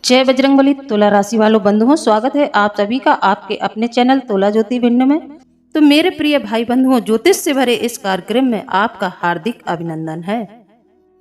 जय बजरंगबली। तुला राशि वालों बंधुओं, स्वागत है आप सभी का आपके अपने चैनल तुला ज्योति भिंड में। तो मेरे प्रिय भाई बंधुओं, ज्योतिष से भरे इस कार्यक्रम में आपका हार्दिक अभिनंदन है।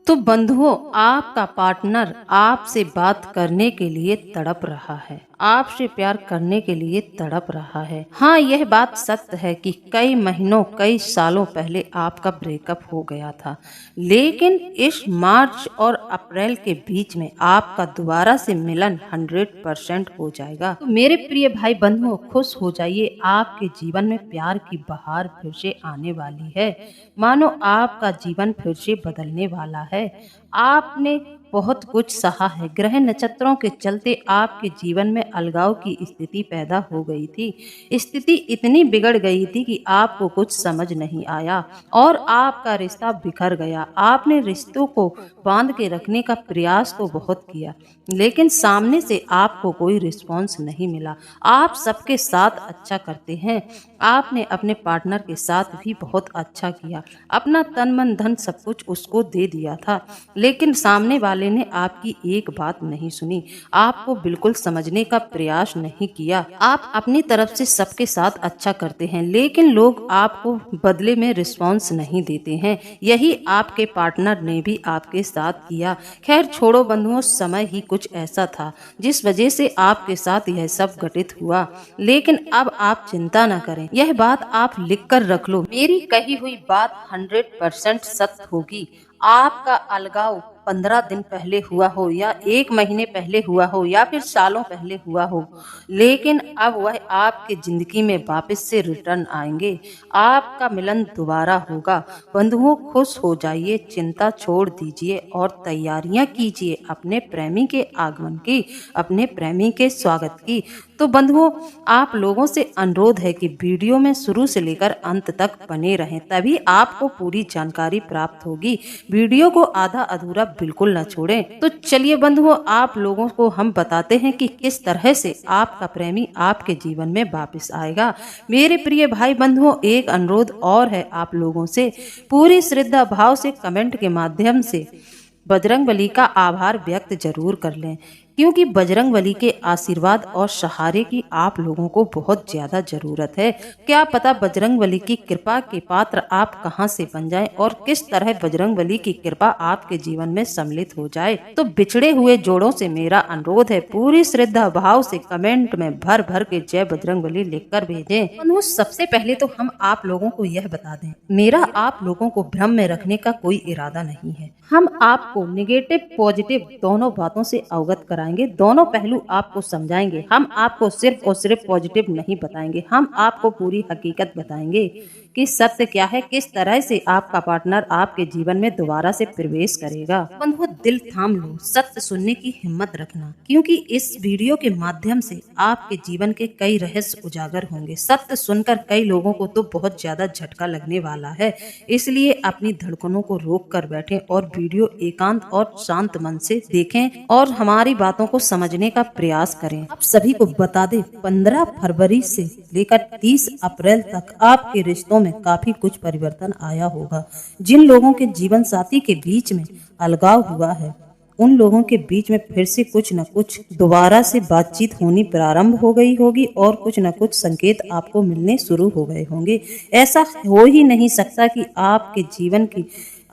तो बंधुओं, आपका पार्टनर आपसे बात करने के लिए तड़प रहा है, आपसे प्यार करने के लिए तड़प रहा है। हाँ, यह बात सत्य है कि कई महीनों कई सालों पहले आपका ब्रेकअप हो गया था, लेकिन इस मार्च और अप्रैल के बीच में आपका दोबारा से मिलन 100% हो जाएगा। तो मेरे प्रिय भाई बंधुओं, खुश हो जाइए, आपके जीवन में प्यार की बहार फिर से आने वाली है। मानो आपका जीवन फिर से बदलने वाला है। आपने बहुत कुछ सहा है। ग्रह नक्षत्रों के चलते आपके जीवन में अलगाव की स्थिति पैदा हो गई थी। स्थिति इतनी बिगड़ गई थी कि आपको कुछ समझ नहीं आया और आपका रिश्ता बिखर गया। आपने रिश्तों को बांध के रखने का प्रयास तो बहुत किया, लेकिन सामने से आपको कोई रिस्पॉन्स नहीं मिला। आप सबके साथ अच्छा करते हैं, आपने अपने पार्टनर के साथ भी बहुत अच्छा किया, अपना तन मन धन सब कुछ उसको दे दिया था, लेकिन सामने वाले ने आपकी एक बात नहीं सुनी, आपको बिल्कुल समझने का प्रयास नहीं किया। आप अपनी तरफ से सबके साथ अच्छा करते हैं, लेकिन लोग आपको बदले में रिस्पॉन्स नहीं देते हैं। यही आपके पार्टनर ने भी आपके साथ किया। खैर छोड़ो बंधुओं, समय ही कुछ ऐसा था जिस वजह से आपके साथ यह सब घटित हुआ। लेकिन अब आप चिंता न करें, यह बात आप लिख कर रख लो। मेरी कही हुई बात 100% सत्य होगी। आपका अलगाव 15 दिन पहले हुआ हो या 1 महीने पहले हुआ हो या फिर सालों पहले हुआ हो, लेकिन अब वह आपके जिंदगी में वापस से रिटर्न आएंगे। आपका मिलन दोबारा होगा। बंधुओं, खुश हो जाइए, चिंता छोड़ दीजिए और तैयारियां कीजिए अपने प्रेमी के आगमन की, अपने प्रेमी के स्वागत की। तो बंधुओं, आप लोगों से अनुरोध है कि वीडियो में शुरू से लेकर अंत तक बने रहें, तभी आपको पूरी जानकारी प्राप्त होगी। वीडियो को आधा अधूरा बिल्कुल न छोड़ें। तो चलिए बंधुओं, आप लोगों को हम बताते हैं कि किस तरह से आपका प्रेमी आपके जीवन में वापस आएगा। मेरे प्रिय भाई बंधुओं, एक अनुरोध और है आप लोगों से, पूरी श्रद्धा भाव से कमेंट के माध्यम से बजरंगबली का आभार व्यक्त जरूर कर लें, क्योंकि बजरंगबली के आशीर्वाद और सहारे की आप लोगों को बहुत ज्यादा जरूरत है। क्या पता बजरंगबली की कृपा के पात्र आप कहां से बन जाएं और किस तरह बजरंगबली की कृपा आपके जीवन में सम्मिलित हो जाए। तो बिछड़े हुए जोड़ों से मेरा अनुरोध है, पूरी श्रद्धा भाव से कमेंट में भर भर के जय बजरंगबली लिखकर भेजें। सबसे पहले तो हम आप लोगों को यह बता दें, मेरा आप लोगों को भ्रम में रखने का कोई इरादा नहीं है। हम आपको निगेटिव पॉजिटिव दोनों बातों से अवगत कराएंगे, दोनों पहलू आपको समझाएंगे। हम आपको सिर्फ और सिर्फ पॉजिटिव नहीं बताएंगे, हम आपको पूरी हकीकत बताएंगे कि सत्य क्या है, किस तरह से आपका पार्टनर आपके जीवन में दोबारा से प्रवेश करेगा। बंधुओं, दिल थाम लो, सत्य सुनने की हिम्मत रखना, क्योंकि इस वीडियो के माध्यम से आपके जीवन के कई रहस्य उजागर होंगे। सत्य सुनकर कई लोगों को तो बहुत ज्यादा झटका लगने वाला है, इसलिए अपनी धड़कनों को रोक कर बैठें और वीडियो एकांत और शांत मन से देखें और हमारी बातों को समझने का प्रयास करें। आप सभी को बता दें, 15 फरवरी से लेकर 30 अप्रैल तक आपके रिश्तों में काफी कुछ परिवर्तन आया होगा। जिन लोगों के जीवन साथी के बीच में अलगाव हुआ है, उन लोगों के बीच में फिर से कुछ न कुछ दोबारा से बातचीत होनी प्रारंभ हो गई होगी और कुछ न कुछ संकेत आपको मिलने शुरू हो गए होंगे। ऐसा हो ही नहीं सकता कि आपके जीवन की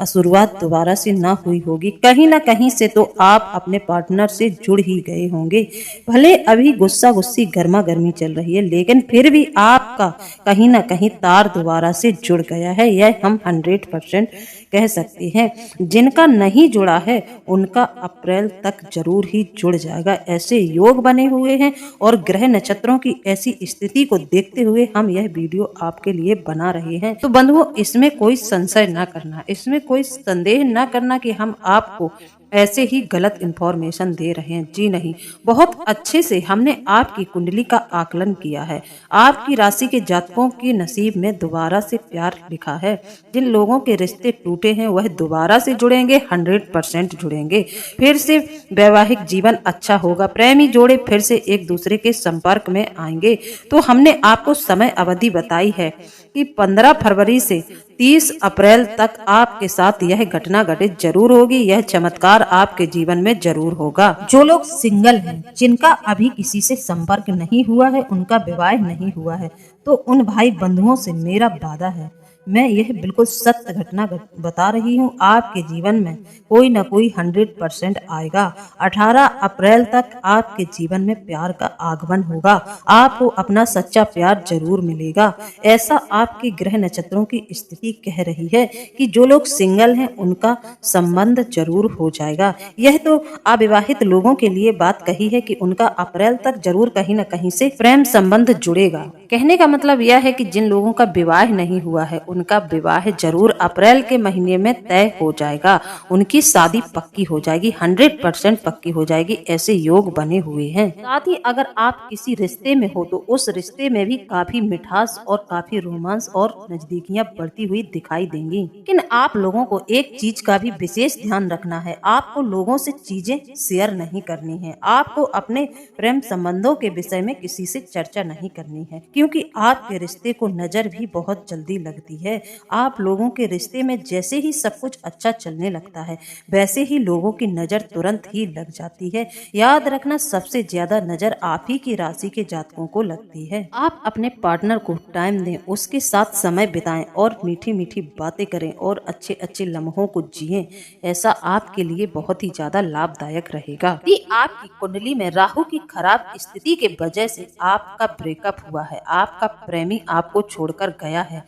शुरुआत दोबारा से ना हुई होगी। कहीं ना कहीं से तो आप अपने पार्टनर से जुड़ ही गए होंगे। भले अभी गुस्सा गुस्सी गर्मा गर्मी चल रही है, लेकिन फिर भी आपका कहीं ना कहीं तार दोबारा से जुड़ गया है, यह हम 100% कह सकते हैं। जिनका नहीं जुड़ा है उनका अप्रैल तक जरूर ही जुड़ जाएगा। ऐसे योग बने हुए हैं और ग्रह नक्षत्रों की ऐसी स्थिति को देखते हुए हम यह वीडियो आपके लिए बना रहे हैं। तो बंधुओं, इसमें कोई संशय न करना, इसमें कोई संदेह न करना कि हम आपको ऐसे ही गलत इंफॉर्मेशन दे रहे हैं। जी नहीं, बहुत अच्छे से हमने आपकी कुंडली का आकलन किया है। आपकी राशि के जातकों के नसीब में दोबारा से प्यार लिखा है। जिन लोगों के रिश्ते टूटे हैं वह दोबारा से जुड़ेंगे, 100% जुड़ेंगे। फिर से वैवाहिक जीवन अच्छा होगा, प्रेमी जोड़े फिर से एक दूसरे के संपर्क में आएंगे। तो हमने आपको समय अवधि बताई है कि 15 फरवरी से 30 अप्रैल तक आपके साथ यह घटना घटित जरूर होगी। यह चमत्कार आपके जीवन में जरूर होगा। जो लोग सिंगल हैं, जिनका अभी किसी से संपर्क नहीं हुआ है, उनका विवाह नहीं हुआ है, तो उन भाई बंधुओं से मेरा वादा है, मैं यह बिल्कुल सत्य घटना बता रही हूँ, आपके जीवन में कोई न कोई 100% आएगा। 18 अप्रैल तक आपके जीवन में प्यार का आगमन होगा। आपको अपना सच्चा प्यार जरूर मिलेगा। ऐसा आपके ग्रह नक्षत्रों की स्थिति कह रही है कि जो लोग सिंगल हैं उनका संबंध जरूर हो जाएगा। यह तो अविवाहित लोगों के लिए बात कही है कि उनका अप्रैल तक जरूर कहीं न कहीं से प्रेम संबंध जुड़ेगा। कहने का मतलब यह है कि जिन लोगों का विवाह नहीं हुआ है, उनका विवाह जरूर अप्रैल के महीने में तय हो जाएगा। उनकी शादी पक्की हो जाएगी, 100% पक्की हो जाएगी। ऐसे योग बने हुए हैं। साथ ही अगर आप किसी रिश्ते में हो तो उस रिश्ते में भी काफी मिठास और काफी रोमांस और नजदीकियां बढ़ती हुई दिखाई देंगी। लेकिन आप लोगों को एक चीज का भी विशेष ध्यान रखना है, आपको लोगों से चीजें शेयर नहीं करनी है। आपको अपने प्रेम संबंधों के विषय में किसी से चर्चा नहीं करनी है, क्योंकि आपके रिश्ते को नजर भी बहुत जल्दी लगती है। आप लोगों के रिश्ते में जैसे ही सब कुछ अच्छा चलने लगता है, वैसे ही लोगों की नजर तुरंत ही लग जाती है। याद रखना, सबसे ज्यादा नजर आप ही की राशि के जातकों को लगती है। आप अपने पार्टनर को टाइम दें, उसके साथ समय बिताएं और मीठी मीठी बातें करें और अच्छे अच्छे लम्हों को जिएं। ऐसा आपके लिए बहुत ही ज्यादा लाभदायक रहेगा। यदि आपकी कुंडली में राहु की खराब स्थिति के वजह से आपका ब्रेकअप हुआ है, आपका प्रेमी आपको छोड़कर गया है,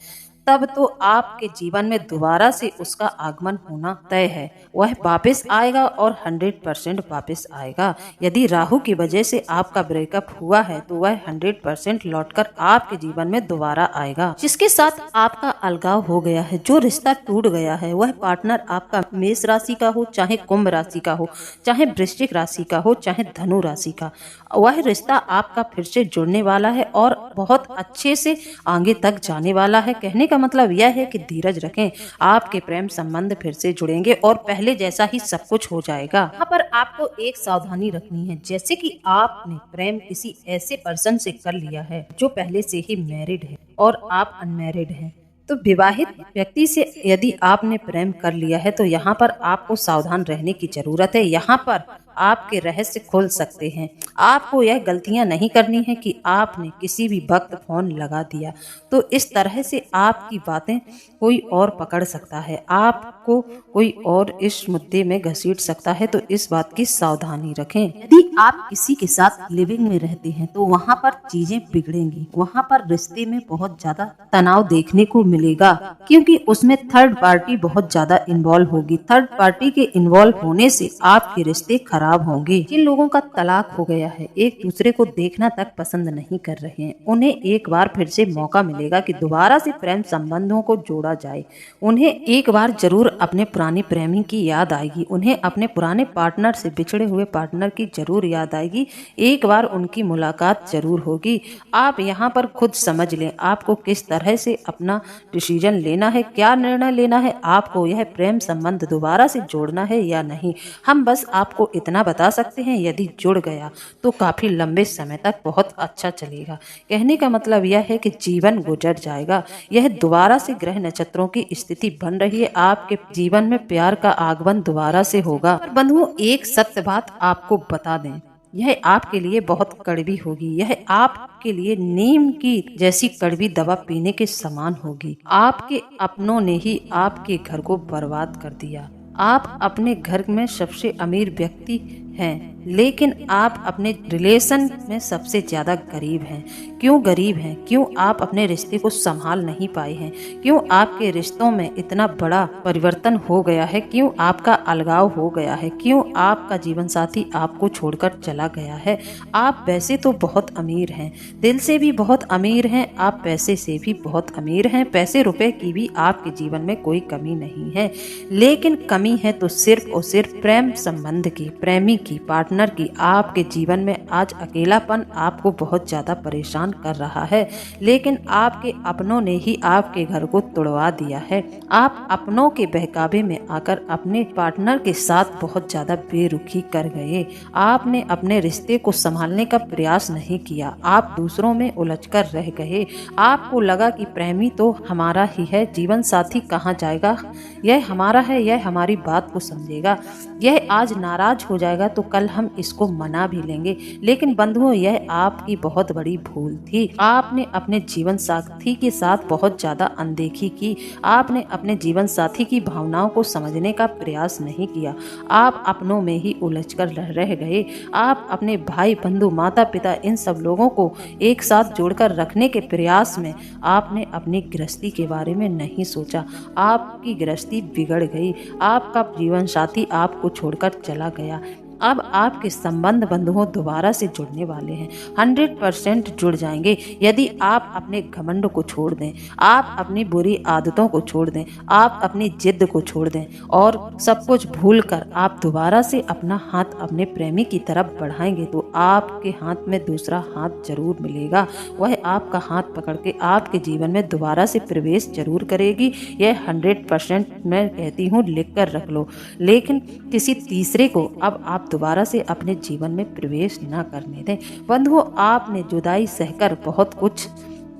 तब तो आपके जीवन में दोबारा से उसका आगमन होना तय है। वह वापस आएगा और 100% वापस आएगा। यदि राहु की वजह से आपका ब्रेकअप हुआ है तो वह 100% लौटकर आपके जीवन में दोबारा आएगा। जिसके साथ आपका अलगाव हो गया है, जो रिश्ता टूट गया है, वह पार्टनर आपका मेष राशि का हो, चाहे कुंभ राशि का हो, चाहे वृश्चिक राशि का हो, चाहे धनु राशि का, वह रिश्ता आपका फिर से जुड़ने वाला है और बहुत अच्छे से आगे तक जाने वाला है। कहने का मतलब यह है कि धीरज रखें, आपके प्रेम संबंध फिर से जुड़ेंगे और पहले जैसा ही सब कुछ हो जाएगा। यहाँ पर आपको एक सावधानी रखनी है, जैसे कि आपने प्रेम किसी ऐसे पर्सन से कर लिया है जो पहले से ही मैरिड है और आप अनमैरिड हैं, तो विवाहित व्यक्ति से यदि आपने प्रेम कर लिया है तो यहाँ पर आपको सावधान रहने की जरूरत है। यहाँ पर आपके रहस्य खुल सकते हैं। आपको यह गलतियां नहीं करनी है कि आपने किसी भी वक्त फोन लगा दिया, तो इस तरह से आपकी बातें कोई और पकड़ सकता है, आपको कोई और इस मुद्दे में घसीट सकता है, तो इस बात की सावधानी रखें। यदि आप किसी के साथ लिविंग में रहते हैं तो वहाँ पर चीजें बिगड़ेंगी, वहाँ पर रिश्ते में बहुत ज्यादा तनाव देखने को मिलेगा, क्योंकि उसमें थर्ड पार्टी बहुत ज्यादा इन्वॉल्व होगी। थर्ड पार्टी के इन्वॉल्व होने से आपके रिश्ते खराब होंगे। जिन लोगों का तलाक हो गया है, एक दूसरे को देखना तक पसंद नहीं कर रहे हैं, उन्हें एक बार फिर से मौका मिलेगा कि दोबारा से प्रेम संबंधों को जोड़ा जाए। उन्हें एक बार जरूर अपने पुराने प्रेमी की याद आएगी, उन्हें अपने पुराने पार्टनर से, बिछड़े हुए पार्टनर की जरूर याद आएगी। एक बार उनकी मुलाकात जरूर होगी। आप यहाँ पर खुद समझ लें आपको किस तरह से अपना डिसीजन लेना है, क्या निर्णय लेना है, आपको यह प्रेम संबंध दोबारा से जोड़ना है या नहीं। हम बस आपको इतना बता सकते हैं, यदि जुड़ गया तो काफी लंबे समय तक बहुत अच्छा चलेगा। कहने का मतलब यह है कि जीवन गुजर जाएगा। यह दोबारा से ग्रह नक्षत्रों की स्थिति बन रही है, आपके जीवन में प्यार का आगमन दोबारा से होगा। पर बंधुओं, एक सत्य बात आपको बता दें, यह आपके लिए बहुत कड़वी होगी। यह आपके लिए नीम की जैसी कड़वी दवा पीने के समान होगी। आपके अपनों ने ही आपके घर को बर्बाद कर दिया। आप अपने घर में सबसे अमीर व्यक्ति हैं, लेकिन आप अपने रिलेशन में सबसे ज्यादा गरीब हैं। क्यों गरीब हैं? क्यों आप अपने रिश्ते को संभाल नहीं पाए हैं? क्यों आपके रिश्तों में इतना बड़ा परिवर्तन हो गया है? क्यों आपका अलगाव हो गया है? क्यों आपका जीवन साथी आपको छोड़कर चला गया है? आप वैसे तो बहुत अमीर हैं, दिल से भी बहुत अमीर हैं, आप पैसे से भी बहुत अमीर हैं, पैसे रुपए की भी आपके जीवन में कोई कमी नहीं है, लेकिन कमी है तो सिर्फ और सिर्फ प्रेम संबंध की, प्रेमी की, पार्टनर की, आपके जीवन में आज अकेलापन आपको बहुत ज़्यादा परेशान कर रहा है, लेकिन आपके अपनों ने ही आपके घर को तोड़वा दिया है। आप अपनों के बहकावे में आकर अपने पार्टनर के साथ बहुत ज़्यादा बेरुखी कर गए। आपने अपने रिश्ते को संभालने का प्रयास नहीं किया, आप दूसरों में उलझकर रह गए। आपको लगा कि प्रेमी तो हमारा ही है, जीवन साथी कहाँ जाएगा, यह हमारा है, यह हमारी बात को समझेगा, यह आज नाराज हो जाएगा तो कल हम इसको मना भी लेंगे। लेकिन बंधुओं, यह आपकी बहुत बड़ी भूल थी। आपने अपने जीवन साथी के साथ बहुत ज्यादा अनदेखी की। आपने अपने जीवन साथी की भावनाओं को समझने का प्रयास नहीं किया। आप अपनों में ही उलझकर रह गए। आप अपने भाई, बंधु, माता पिता, इन सब लोगों को एक साथ जोड़कर रखने के प्रयास में आपने अपनी गृहस्थी के बारे में नहीं सोचा। आपकी गृहस्थी बिगड़ गई। आपका जीवन साथी आपको छोड़कर चला गया। अब आपके संबंध बंधुओं दोबारा से जुड़ने वाले हैं, 100% जुड़ जाएंगे यदि आप अपने घमंड को छोड़ दें, आप अपनी बुरी आदतों को छोड़ दें, आप अपनी जिद को छोड़ दें और सब कुछ भूलकर आप दोबारा से अपना हाथ अपने प्रेमी की तरफ बढ़ाएंगे तो आपके हाथ में दूसरा हाथ जरूर मिलेगा। वह आपका हाथ पकड़ के आपके जीवन में दोबारा से प्रवेश जरूर करेगी। यह 100% मैं कहती हूँ, लिख कर रख लो। लेकिन किसी तीसरे को अब आप दोबारा से अपने जीवन में प्रवेश न करने दें। बंधुओं, आपने जुदाई सहकर बहुत कुछ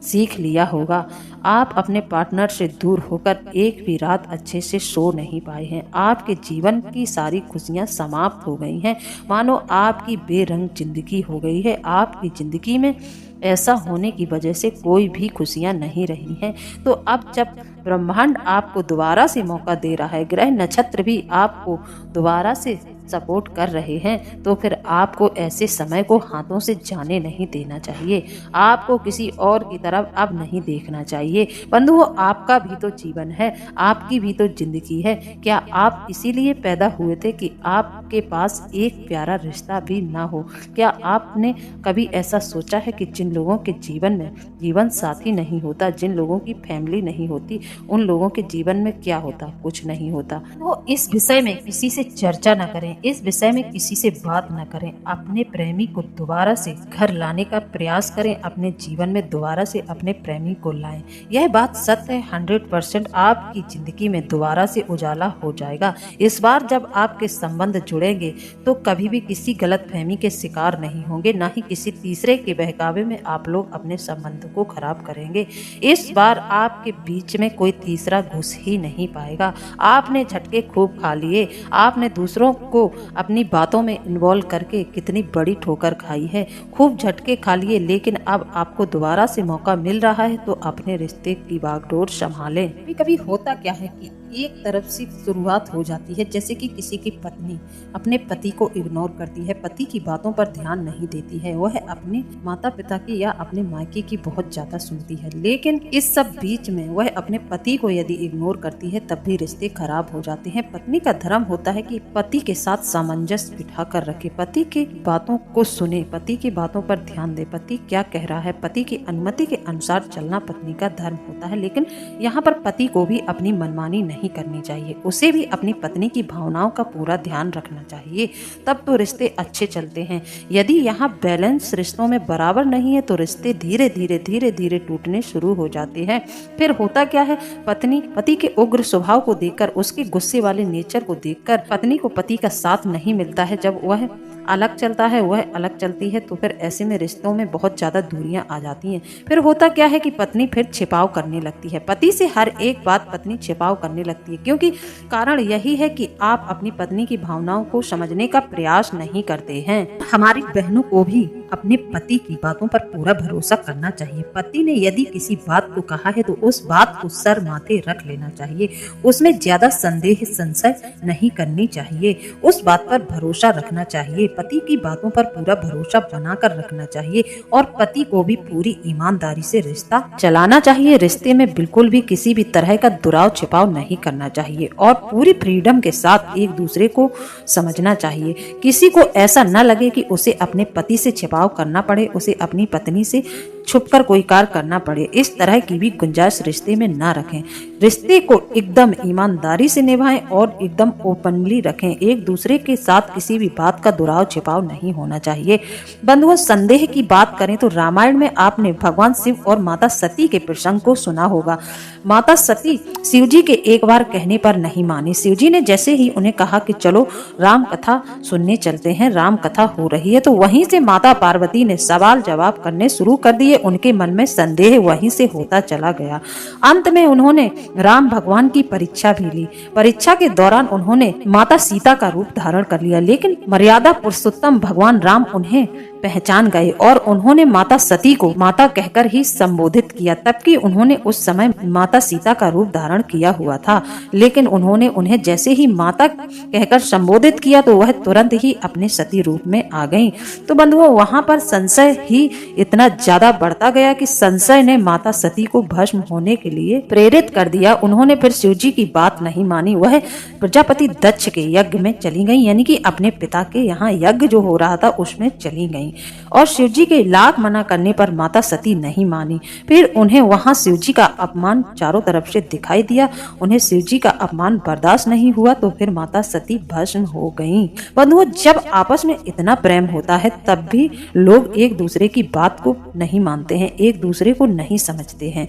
सीख लिया होगा। आप अपने पार्टनर से दूर होकर एक भी रात अच्छे से सो नहीं पाए हैं। आपके जीवन की सारी खुशियां समाप्त हो गई हैं, मानो आपकी बेरंग जिंदगी हो गई है। आपकी जिंदगी में ऐसा होने की वजह से कोई भी खुशियां नहीं रही हैं। तो अब जब ब्रह्मांड आपको दोबारा से मौका दे रहा है, ग्रह नक्षत्र भी आपको दोबारा से सपोर्ट कर रहे हैं, तो फिर आपको ऐसे समय को हाथों से जाने नहीं देना चाहिए। आपको किसी और की तरफ अब नहीं देखना चाहिए। बंधुओं, आपका भी तो जीवन है, आपकी भी तो जिंदगी है। क्या आप इसीलिए पैदा हुए थे कि आपके पास एक प्यारा रिश्ता भी ना हो? क्या आपने कभी ऐसा सोचा है कि जिन लोगों के जीवन में जीवन साथी नहीं होता, जिन लोगों की फैमिली नहीं होती, उन लोगों के जीवन में क्या होता? कुछ नहीं होता। तो इस विषय में किसी से चर्चा न करें, इस विषय में किसी से बात न करें। अपने प्रेमी को दोबारा से घर लाने का प्रयास करें, अपने जीवन में दोबारा से अपने प्रेमी को लाएं। यह बात सत्य है, 100% आपकी जिंदगी में दोबारा से उजाला हो जाएगा। इस बार जब आपके संबंध जुड़ेंगे तो कभी भी किसी गलत फहमी के शिकार नहीं होंगे, न ही किसी तीसरे के बहकावे में आप लोग अपने संबंध को खराब करेंगे। इस बार आपके बीच में कोई तीसरा घुस ही नहीं पाएगा। आपने झटके खूब खा लिए, आपने दूसरों को अपनी बातों में इन्वॉल्व करके कितनी बड़ी ठोकर खाई है। खूब झटके खा लिए, लेकिन अब आपको दोबारा से मौका मिल रहा है तो अपने रिश्ते की बागडोर संभालें। कभी कभी होता क्या है कि एक तरफ से शुरुआत हो जाती है, जैसे कि किसी की पत्नी अपने पति को इग्नोर करती है, पति की बातों पर ध्यान नहीं देती है, वह अपने माता पिता की या अपने मायके की बहुत ज्यादा सुनती है। लेकिन इस सब बीच में वह अपने पति को यदि इग्नोर करती है तब भी रिश्ते खराब हो जाते हैं। पत्नी का धर्म होता है कि पति के साथ सामंजस्य बिठा कर रखे, पति की बातों को सुने, पति की बातों पर ध्यान दे, पति क्या कह रहा है, पति की अनुमति के अनुसार चलना पत्नी का धर्म होता है। लेकिन यहाँ पर पति को भी अपनी मनमानी नहीं करनी चाहिए, उसे भी अपनी पत्नी की भावनाओं का पूरा ध्यान रखना चाहिए, तब तो रिश्ते अच्छे चलते हैं। यदि यहाँ बैलेंस रिश्तों में बराबर नहीं है तो रिश्ते धीरे धीरे टूटने शुरू हो जाते हैं। फिर होता क्या है, पत्नी पति के उग्र स्वभाव को देखकर, उसके गुस्से वाले नेचर को देखकर पत्नी को पति का साथ नहीं मिलता है। जब वह अलग चलता है, वह अलग चलती है, तो फिर ऐसे में रिश्तों में बहुत ज्यादा दूरियां आ जाती हैं। फिर होता क्या है कि पत्नी फिर छिपाव करने लगती है, पति से हर एक बात पत्नी छिपाव करने लगती है, क्योंकि कारण यही है कि आप अपनी पत्नी की भावनाओं को समझने का प्रयास नहीं करते हैं। हमारी बहनों को भी अपने पति की बातों पर पूरा भरोसा करना चाहिए। पति ने यदि किसी बात को कहा है तो उस बात को सर माथे रख लेना चाहिए, उसमें ज्यादा संदेह संशय नहीं करनी चाहिए, उस बात पर भरोसा रखना चाहिए, पति की बातों पर पूरा भरोसा बनाकर रखना चाहिए और पति को भी पूरी ईमानदारी से रिश्ता चलाना चाहिए। रिश्ते में बिल्कुल भी किसी भी तरह का दुराव छिपाव नहीं करना चाहिए और पूरी फ्रीडम के साथ एक दूसरे को समझना चाहिए। किसी को ऐसा न लगे कि उसे अपने पति से छिपाव करना पड़े, उसे अपनी पत्नी से छुपकर कोई कार्य करना पड़े, इस तरह की भी गुंजाइश रिश्ते में ना रखें। रिश्ते को एकदम ईमानदारी से निभाएं और एकदम ओपनली रखें। एक दूसरे के साथ किसी भी बात का दुराव छिपाव नहीं होना चाहिए। बंधुओं, संदेह की बात करें तो रामायण में आपने भगवान शिव और माता सती के प्रसंग को सुना होगा। माता सती शिव जी के एक बार कहने पर नहीं मानी। शिव जी ने जैसे ही उन्हें कहा कि चलो राम कथा सुनने चलते हैं, राम कथा हो रही है, तो वहीं से माता पार्वती ने सवाल जवाब करने शुरू कर दिए। उनके मन में संदेह वहीं से होता चला गया। अंत में उन्होंने राम भगवान की परीक्षा भी ली। परीक्षा के दौरान उन्होंने माता सीता का रूप धारण कर लिया, लेकिन मर्यादा पुरुषोत्तम भगवान राम उन्हें पहचान गए और उन्होंने माता सती को माता कहकर ही संबोधित किया, तबकि उन्होंने उस समय माता सीता का रूप धारण किया हुआ था। लेकिन उन्होंने उन्हें जैसे ही माता कहकर संबोधित किया तो वह तुरंत ही अपने सती रूप में आ गईं। तो बंधुओं, वहां पर संशय ही इतना ज्यादा बढ़ता गया कि संशय ने माता सती को भस्म होने के लिए प्रेरित कर दिया। उन्होंने फिर शिव जी की बात नहीं मानी। वह प्रजापति दक्ष के यज्ञ में चली गई, यानी कि अपने पिता के यहाँ यज्ञ जो हो रहा था उसमें चली गई। और शिव जी के लाख मना करने पर माता सती नहीं मानी। फिर उन्हें वहां शिव जी का अपमान चारों तरफ से दिखाई दिया। उन्हें शिव जी का अपमान बर्दाश्त नहीं हुआ तो फिर माता सती भस्म हो गईं। बंधुओं, जब आपस में इतना प्रेम होता है तब भी लोग एक दूसरे की बात को नहीं मानते हैं, एक दूसरे को नहीं समझते हैं,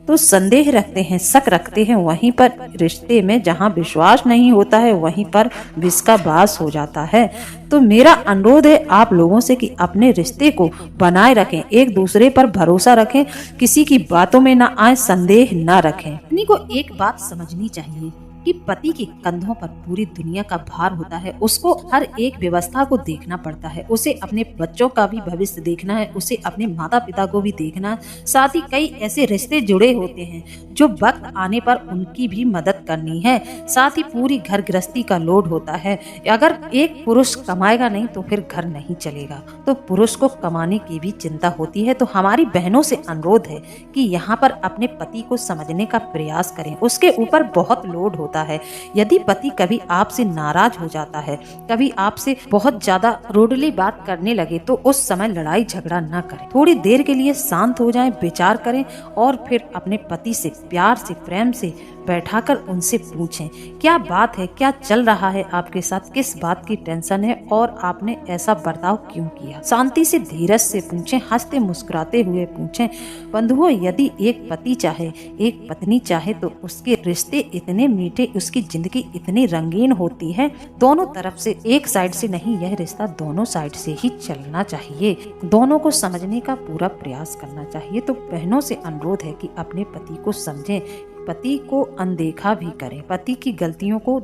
तो संदेह रखते हैं, शक रखते हैं। वहीं पर रिश्ते में जहां विश्वास नहीं होता है वहीं पर विष का वास हो जाता है। तो मेरा अनुरोध है आप लोगों से कि अपने रिश्ते को बनाए रखें, एक दूसरे पर भरोसा रखें, किसी की बातों में ना आए, संदेह ना रखें। पत्नी को एक बात समझनी चाहिए कि पति के कंधों पर पूरी दुनिया का भार होता है। उसको हर एक व्यवस्था को देखना पड़ता है, उसे अपने बच्चों का भी भविष्य देखना है, उसे अपने माता पिता को भी देखना है। साथ ही कई ऐसे रिश्ते जुड़े होते हैं जो वक्त आने पर उनकी भी मदद करनी है। साथ ही पूरी घर गृहस्थी का लोड होता है। अगर एक पुरुष कमाएगा नहीं तो फिर घर नहीं चलेगा, तो पुरुष को कमाने की भी चिंता होती है। तो हमारी बहनों से अनुरोध है कि यहाँ पर अपने पति को समझने का प्रयास करें। उसके ऊपर बहुत लोड होता है। यदि पति कभी आपसे नाराज हो जाता है, कभी आपसे बहुत ज्यादा रूडली बात करने लगे, तो उस समय लड़ाई झगड़ा न करें। थोड़ी देर के लिए शांत हो जाएं, विचार करें और फिर अपने पति से प्यार से, प्रेम से बैठाकर उनसे पूछें क्या बात है, क्या चल रहा है आपके साथ, किस बात की टेंशन है और आपने ऐसा बर्ताव क्यों किया। शांति से, धीरज से पूछें, हंसते मुस्कुराते हुए पूछें। बंधुओं, यदि एक पति चाहे, एक पत्नी चाहे तो उसके रिश्ते इतने मीठे, उसकी जिंदगी इतनी रंगीन होती है। दोनों तरफ से, एक साइड से नहीं, यह रिश्ता दोनों साइड से ही चलना चाहिए। दोनों को समझने का पूरा प्रयास करना चाहिए। तो बहनों से अनुरोध है कि अपने पति को समझें, पति को अनदेखा भी करें, पति की गलतियों को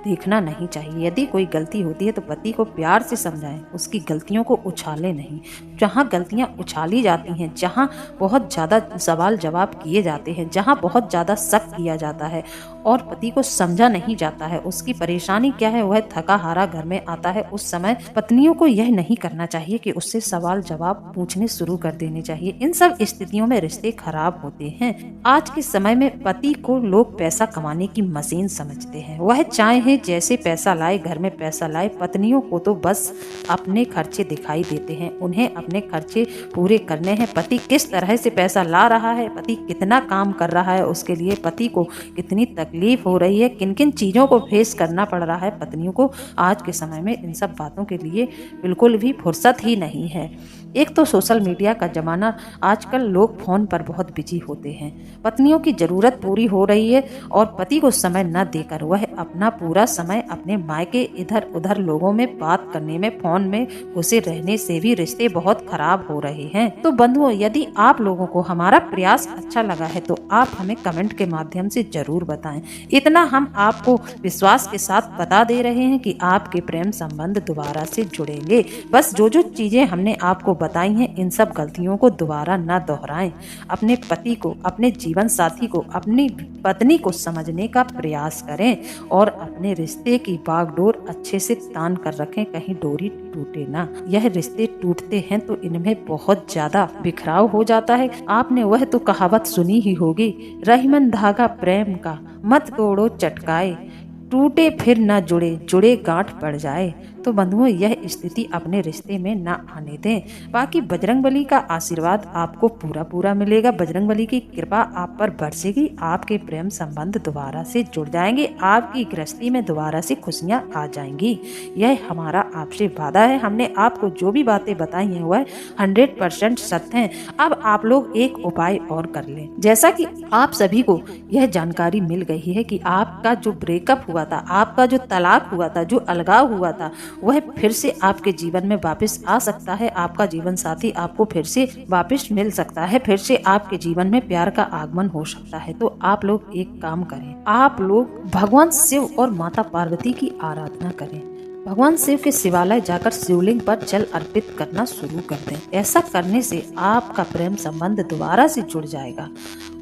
देखना नहीं चाहिए। यदि कोई गलती होती है तो पति को प्यार से समझाएं, उसकी गलतियों को उछालें नहीं। जहाँ गलतियाँ उछाली जाती हैं, जहाँ बहुत ज़्यादा सवाल जवाब किए जाते हैं, जहाँ बहुत ज़्यादा शक किया जाता है और पति को समझा नहीं जाता है, उसकी परेशानी क्या है, वह थका हारा घर में आता है, उस समय पत्नियों को यह नहीं करना चाहिए कि उससे सवाल जवाब पूछने शुरू कर देने चाहिए। इन सब स्थितियों में रिश्ते खराब होते हैं। आज के समय में पति को लोग पैसा कमाने की मशीन समझते हैं। वह चाहे जैसे पैसा लाए, घर में पैसा लाए। पत्नियों को तो बस अपने खर्चे दिखाई देते हैं, उन्हें अपने खर्चे पूरे करने हैं। पति किस तरह से पैसा ला रहा है, पति कितना काम कर रहा है उसके लिए, पति को कितनी तकलीफ हो रही है, किन किन चीज़ों को फेस करना पड़ रहा है पत्नियों को, आज के समय में इन सब बातों के लिए बिल्कुल भी फुर्सत ही नहीं है। एक तो सोशल मीडिया का जमाना, आजकल लोग फोन पर बहुत बिजी होते हैं। पत्नियों की जरूरत पूरी हो रही है और पति को समय न देकर वह अपना पूरा समय अपने मायके इधर उधर लोगों में बात करने में, फोन में घुसे रहने से भी रिश्ते बहुत खराब हो रहे हैं। तो बंधुओं, यदि आप लोगों को हमारा प्रयास अच्छा लगा है तो आप हमें कमेंट के माध्यम से जरूर बताएं। इतना हम आपको विश्वास के साथ बता दे रहे हैं कि आपके प्रेम संबंध दोबारा से जुड़ेंगे। बस जो जो चीजें हमने आपको बताई हैं, इन सब गलतियों को दोबारा न दोहराएं। अपने पति को, अपने जीवन साथी को, अपनी पत्नी को समझने का प्रयास करें और अपने रिश्ते की बागडोर अच्छे से तान कर रखें, कहीं डोरी टूटे ना। यह रिश्ते टूटते हैं तो इनमें बहुत ज्यादा बिखराव हो जाता है। आपने वह तो कहावत सुनी ही होगी, रहीमन धागा प्रेम का, मत तोड़ो चटकाए, टूटे फिर न जुड़े, जुड़े गांठ पड़ जाए। तो बंधुओं यह स्थिति अपने रिश्ते में न आने दें। बाकी बजरंगबली का आशीर्वाद आपको पूरा मिलेगा। बजरंगबली की कृपा आप पर बरसेगी, आपके प्रेम संबंध दोबारा से जुड़ जाएंगे, आपकी गृहस्थी में दोबारा से खुशियां आ जाएंगी। यह हमारा आपसे वादा है। हमने आपको जो भी बातें बताई हैं वह 100% सत्य हैं। अब आप लोग एक उपाय और कर लें। जैसा कि आप सभी को यह जानकारी मिल गई है कि आपका जो ब्रेकअप हुआ था, आपका जो तलाक हुआ था, जो अलगाव हुआ था, वह फिर से आपके जीवन में वापस आ सकता है। आपका जीवन साथी आपको फिर से वापस मिल सकता है, फिर से आपके जीवन में प्यार का आगमन हो सकता है। तो आप लोग एक काम करें, आप लोग भगवान शिव और माता पार्वती की आराधना करें। भगवान शिव के शिवालय जाकर शिवलिंग पर जल अर्पित करना शुरू कर दें। ऐसा करने से आपका प्रेम संबंध दोबारा से जुड़ जाएगा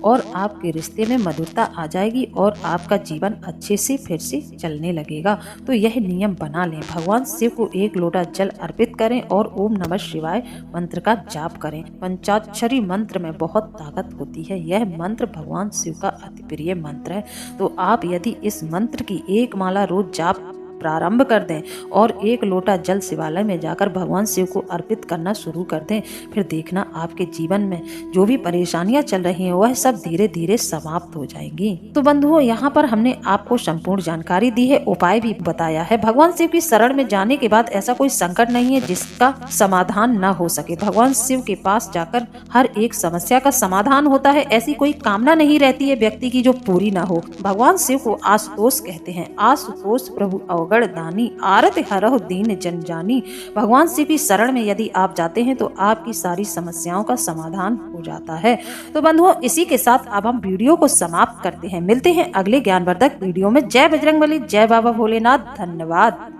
और आपके रिश्ते में मधुरता आ जाएगी और आपका जीवन अच्छे से फिर से चलने लगेगा। तो यह नियम बना लें। भगवान शिव को 1 लोटा जल अर्पित करें और ओम नमः शिवाय मंत्र का जाप करें। पंचाक्षरी मंत्र में बहुत ताकत होती है। यह मंत्र भगवान शिव का अति प्रिय मंत्र है। तो आप यदि इस मंत्र की 1 माला रोज जाप प्रारंभ कर दें और 1 लोटा जल शिवालय में जाकर भगवान शिव को अर्पित करना शुरू कर दें, फिर देखना आपके जीवन में जो भी परेशानियां चल रही हैं वह सब धीरे धीरे समाप्त हो जाएंगी। तो बंधुओं यहाँ पर हमने आपको संपूर्ण जानकारी दी है, उपाय भी बताया है। भगवान शिव की शरण में जाने के बाद ऐसा कोई संकट नहीं है जिसका समाधान न हो सके। भगवान शिव के पास जाकर हर एक समस्या का समाधान होता है। ऐसी कोई कामना नहीं रहती है व्यक्ति की जो पूरी न हो। भगवान शिव को आशुतोष कहते हैं। आशुतोष प्रभु अवगढ़ दानी, आरत हरहु दीन जन जानी। भगवान शिव की शरण में यदि आप जाते हैं तो आपकी सारी समस्याओं का समाधान हो जाता है। तो बंधुओं इसी के साथ अब हम वीडियो को समाप्त करते हैं। मिलते हैं अगले ज्ञानवर्धक वीडियो में। जय बजरंगबली, जय बाबा भोलेनाथ। धन्यवाद।